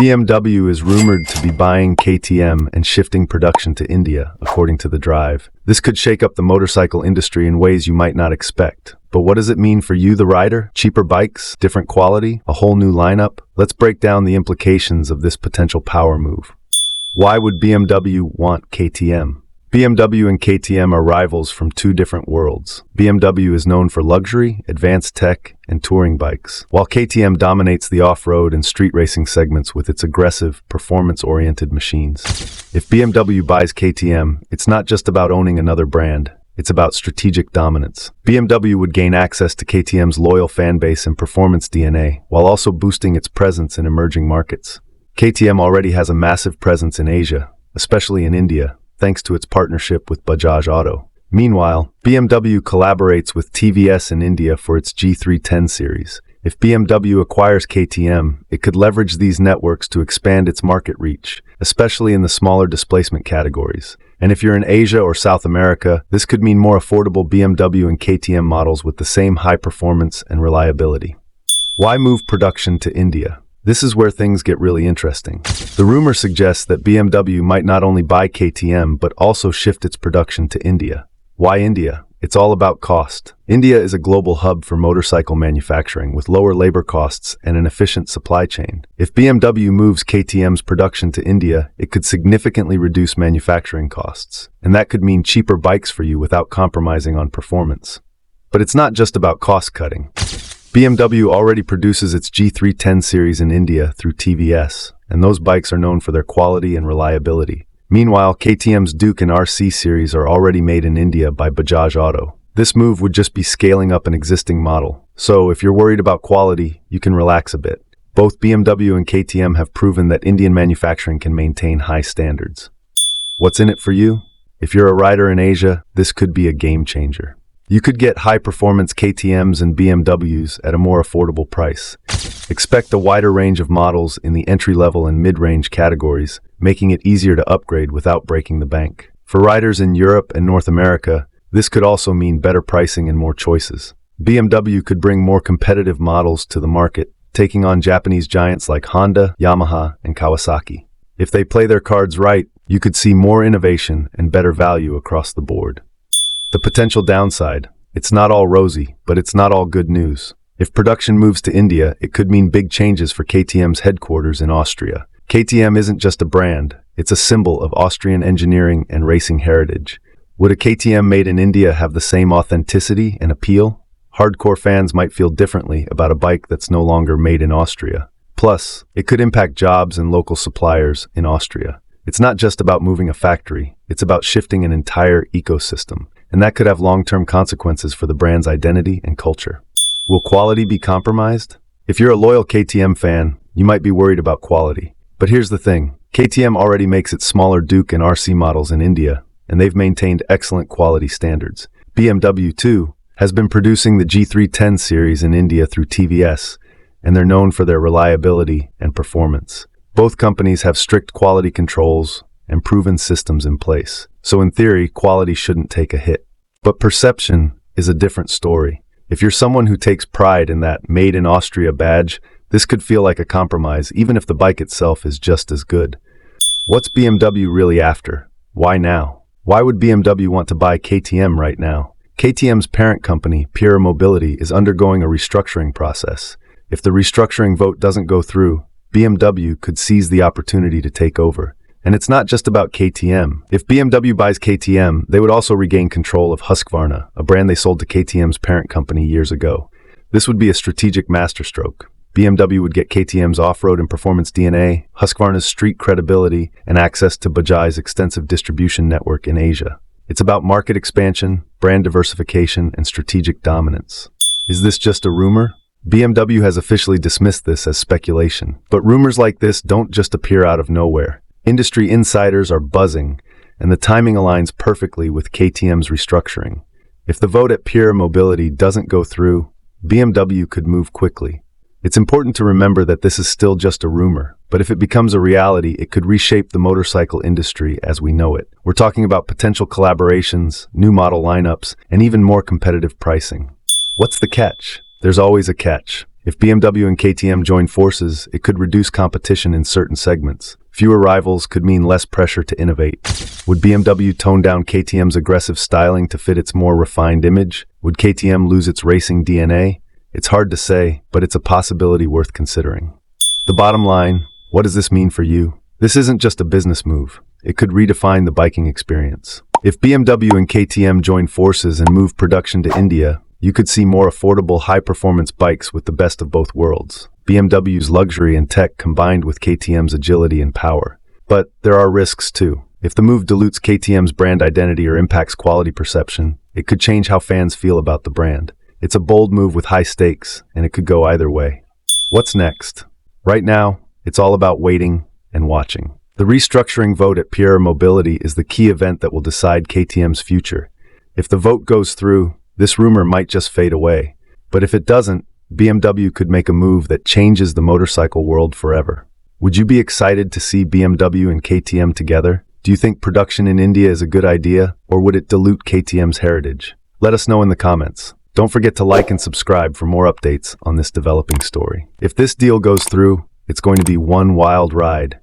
BMW is rumored to be buying KTM and shifting production to India, according to The Drive. This could shake up the motorcycle industry in ways you might not expect. But what does it mean for you, the rider? Cheaper bikes, different quality, a whole new lineup? Let's break down the implications of this potential power move. Why would BMW want KTM? BMW and KTM are rivals from two different worlds. BMW is known for luxury, advanced tech, and touring bikes, while KTM dominates the off-road and street racing segments with its aggressive, performance-oriented machines. If BMW buys KTM, it's not just about owning another brand. It's about strategic dominance. BMW would gain access to KTM's loyal fan base and performance DNA, while also boosting its presence in emerging markets. KTM already has a massive presence in Asia, especially in India, thanks to its partnership with Bajaj Auto. Meanwhile, BMW collaborates with TVS in India for its G310 series. If BMW acquires KTM, it could leverage these networks to expand its market reach, especially in the smaller displacement categories. And if you're in Asia or South America, this could mean more affordable BMW and KTM models with the same high performance and reliability. Why move production to India? This is where things get really interesting. The rumor suggests that BMW might not only buy KTM, but also shift its production to India. Why India? It's all about cost. India is a global hub for motorcycle manufacturing with lower labor costs and an efficient supply chain. If BMW moves KTM's production to India, it could significantly reduce manufacturing costs. And that could mean cheaper bikes for you without compromising on performance. But it's not just about cost cutting. BMW already produces its G310 series in India through TVS, and those bikes are known for their quality and reliability. Meanwhile, KTM's Duke and RC series are already made in India by Bajaj Auto. This move would just be scaling up an existing model. So if you're worried about quality, you can relax a bit. Both BMW and KTM have proven that Indian manufacturing can maintain high standards. What's in it for you? If you're a rider in Asia, this could be a game changer. You could get high-performance KTMs and BMWs at a more affordable price. Expect a wider range of models in the entry-level and mid-range categories, making it easier to upgrade without breaking the bank. For riders in Europe and North America, this could also mean better pricing and more choices. BMW could bring more competitive models to the market, taking on Japanese giants like Honda, Yamaha, and Kawasaki. If they play their cards right, you could see more innovation and better value across the board. The potential downside: it's not all rosy, but it's not all good news. If production moves to India, it could mean big changes for KTM's headquarters in Austria. KTM isn't just a brand, it's a symbol of Austrian engineering and racing heritage. Would a KTM made in India have the same authenticity and appeal? Hardcore fans might feel differently about a bike that's no longer made in Austria. Plus, it could impact jobs and local suppliers in Austria. It's not just about moving a factory, it's about shifting an entire ecosystem. And that could have long-term consequences for the brand's identity and culture. Will quality be compromised? If you're a loyal KTM fan, you might be worried about quality. But here's the thing, KTM already makes its smaller Duke and RC models in India, and they've maintained excellent quality standards. BMW, too, has been producing the G310 series in India through TVS, and they're known for their reliability and performance. Both companies have strict quality controls and proven systems in place. So in theory, quality shouldn't take a hit. But perception is a different story. If you're someone who takes pride in that Made in Austria badge, this could feel like a compromise, even if the bike itself is just as good. What's BMW really after? Why now? Why would BMW want to buy KTM right now? KTM's parent company, Pure Mobility, is undergoing a restructuring process. If the restructuring vote doesn't go through, BMW could seize the opportunity to take over. And it's not just about KTM. If BMW buys KTM, they would also regain control of Husqvarna, a brand they sold to KTM's parent company years ago. This would be a strategic masterstroke. BMW would get KTM's off-road and performance DNA, Husqvarna's street credibility, and access to Bajaj's extensive distribution network in Asia. It's about market expansion, brand diversification, and strategic dominance. Is this just a rumor? BMW has officially dismissed this as speculation. But rumors like this don't just appear out of nowhere. Industry insiders are buzzing, and the timing aligns perfectly with KTM's restructuring. If the vote at Pure Mobility doesn't go through, BMW could move quickly. It's important to remember that this is still just a rumor, but if it becomes a reality, it could reshape the motorcycle industry as we know it. We're talking about potential collaborations, new model lineups, and even more competitive pricing. What's the catch? There's always a catch. If BMW and KTM join forces, it could reduce competition in certain segments. Fewer rivals could mean less pressure to innovate. Would BMW tone down KTM's aggressive styling to fit its more refined image? Would KTM lose its racing DNA? It's hard to say, but it's a possibility worth considering. The bottom line, what does this mean for you? This isn't just a business move. It could redefine the biking experience. If BMW and KTM join forces and move production to India, you could see more affordable, high-performance bikes with the best of both worlds. BMW's luxury and tech combined with KTM's agility and power. But there are risks too. If the move dilutes KTM's brand identity or impacts quality perception, it could change how fans feel about the brand. It's a bold move with high stakes, and it could go either way. What's next? Right now, it's all about waiting and watching. The restructuring vote at Pierre Mobility is the key event that will decide KTM's future. If the vote goes through, this rumor might just fade away. But if it doesn't, BMW could make a move that changes the motorcycle world forever. Would you be excited to see BMW and KTM together? Do you think production in India is a good idea, or would it dilute KTM's heritage? Let us know in the comments. Don't forget to like and subscribe for more updates on this developing story. If this deal goes through, it's going to be one wild ride.